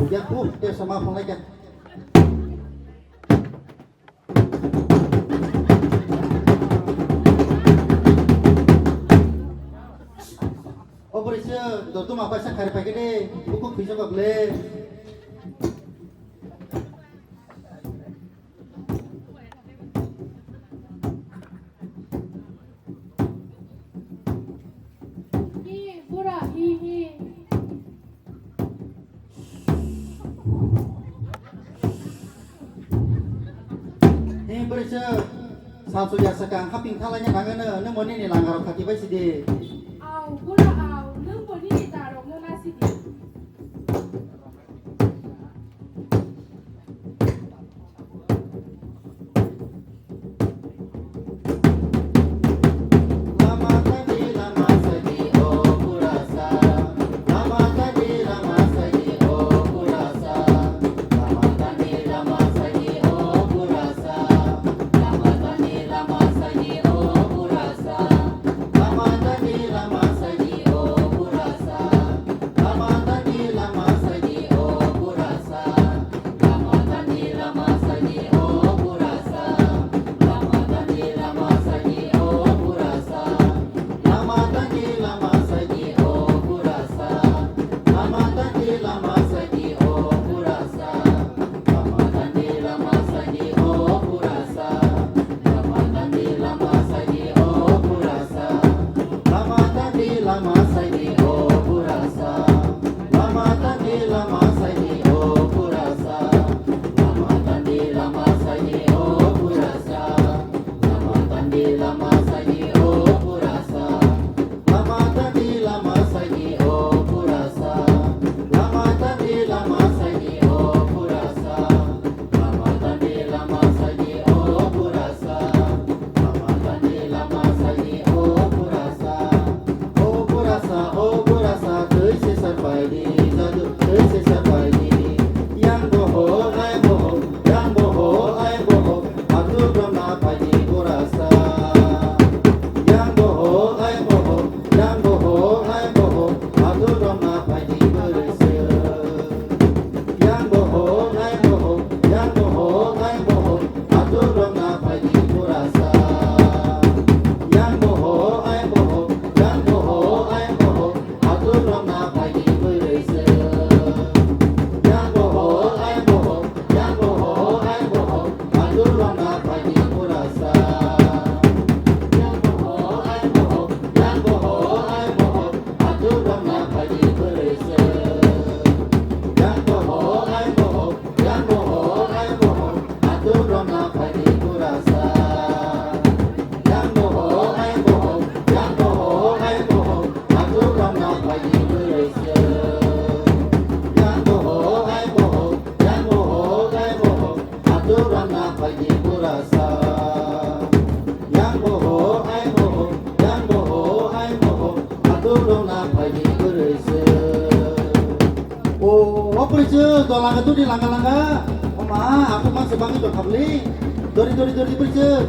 Ya dia sama apa lagi? Oh berisnya, tuh apa sih kari pagi deh, buku bisa kok beli. Ini berisnya, satu jasa kang haping talanya kangen nih mau nih langgar kaki bayi sih deh. Langga tuh di langga-langga. Oma, aku mah sebang itu kabeli. Dori berje.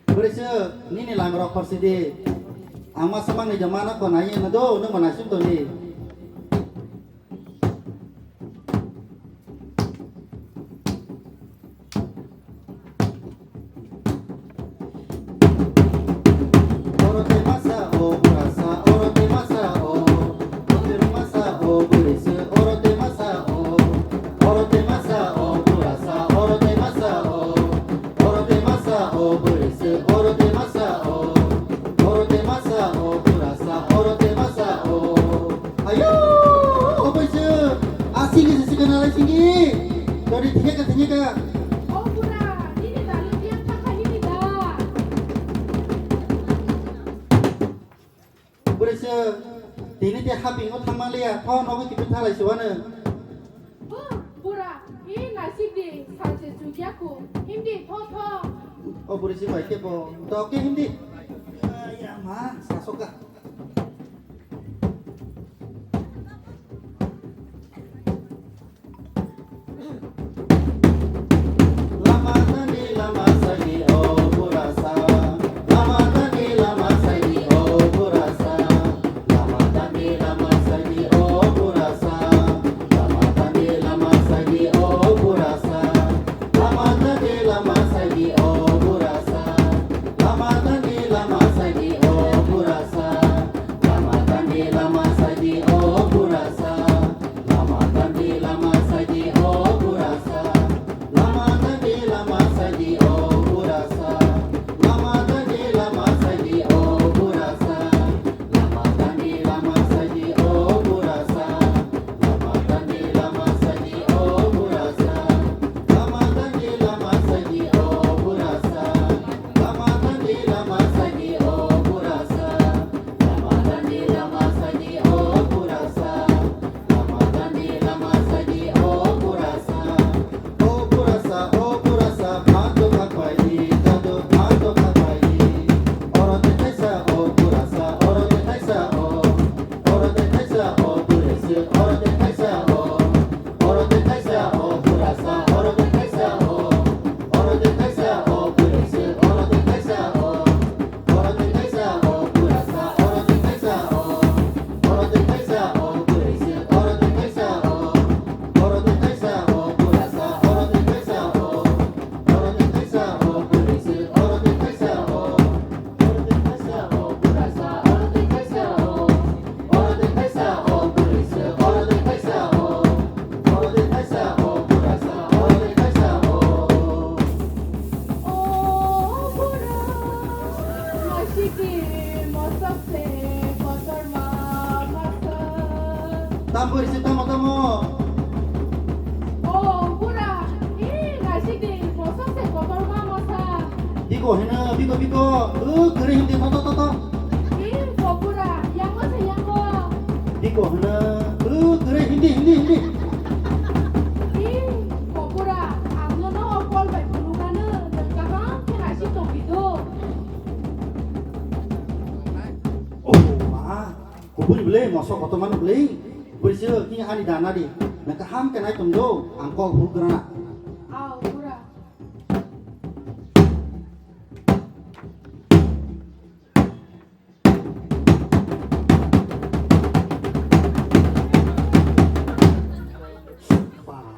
Berje, ini langga rok persidi. Ama sebang di zaman aku nanya nado, nu manasib tuh nih. Ini dia habis ngot tang malia, thon nó cái thang lại xíu nữa. Pura, ini nasi di sanse sujaku, hindi tho. Oh, buri sih baik po. Toke hindi. Ya mah, sasok ka. biko hena biko kere hindi to ih popura yang mo sayang ko biko hena kere hindi ih popura ang no opol bai pulukan kakang kena si to gitu oh ma kubun beli masuk otoman beli bersih kini ani dana di nak ham kena tumdo angkol hurgrana au pura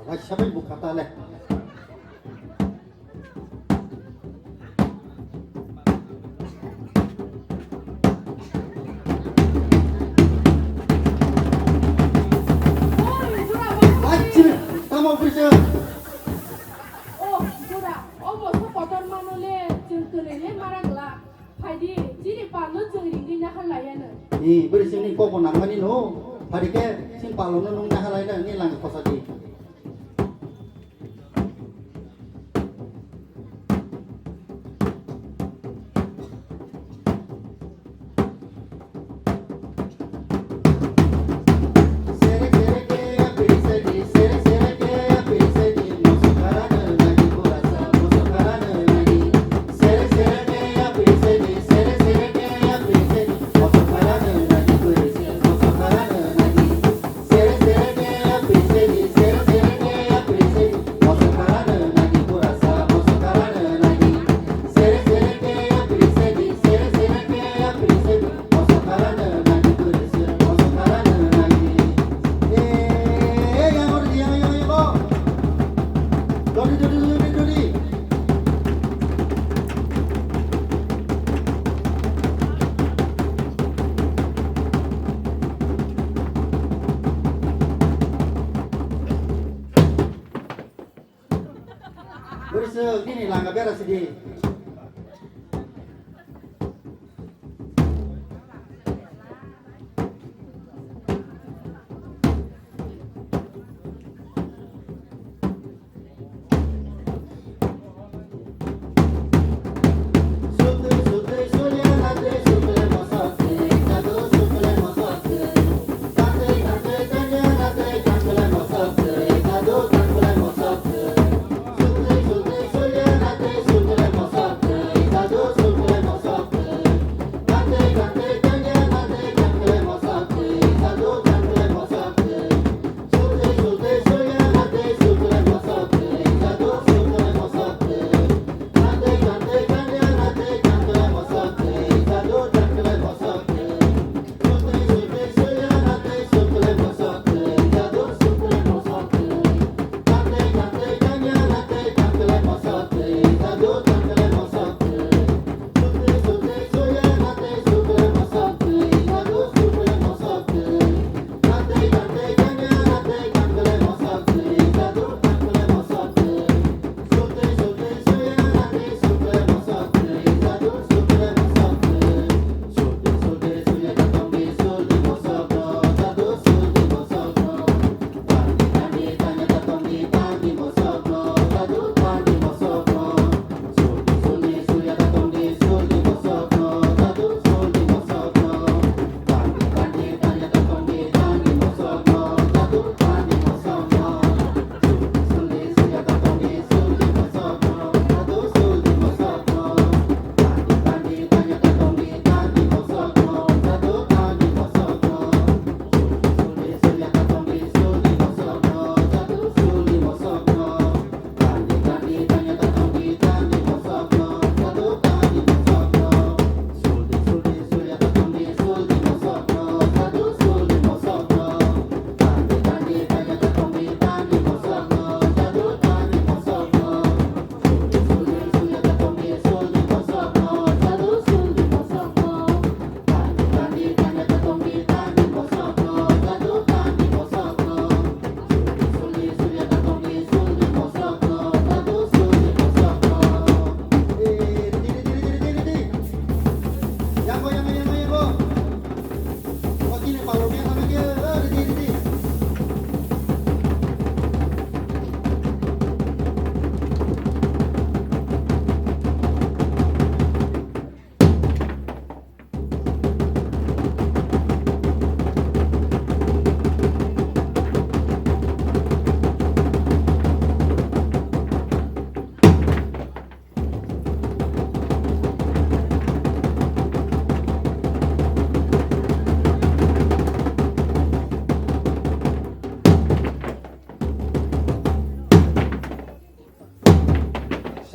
wah siapa yang buka tale oi pura wajib kamu bersih oh pura oh boso kotor manole jengkelele marangla phaidi jiri palo jengringi na halayana ni bersih ni kok nangani no hari ke sing palono nung nahalai na ni lang kosadi Dodi. Bersih gini lah nggak beres di.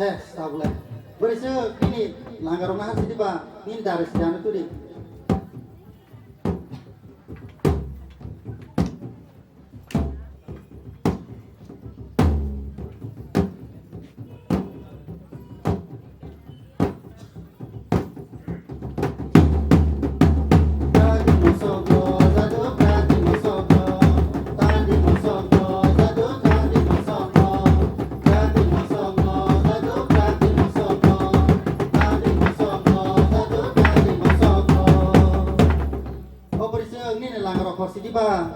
ses tak boleh. Berisik ini langgar rumah sini pak. Ini dari sekian itu di. Tadi masoko, jatuh tadi masoko. Tadi masoko, jatuh tadi masoko. Tadi masoko, jatuh tadi masoko. Tadi masoko, jatuh tadi masoko. Oh berisik ini langgar rokok sini pak.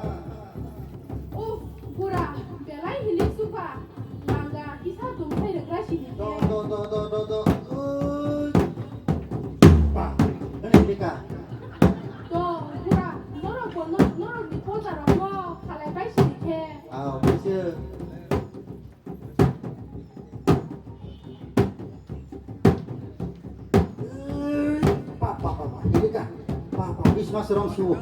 Oh, pura, belai hilik suka. Langga, isa tumpai dengan sini. Do. Pak, ini dika. Tuh, pura, norok di kota romo, kalau baik sini ke. Ah, berisik. Pak, ini dika. Pak, bis mas orang siwu.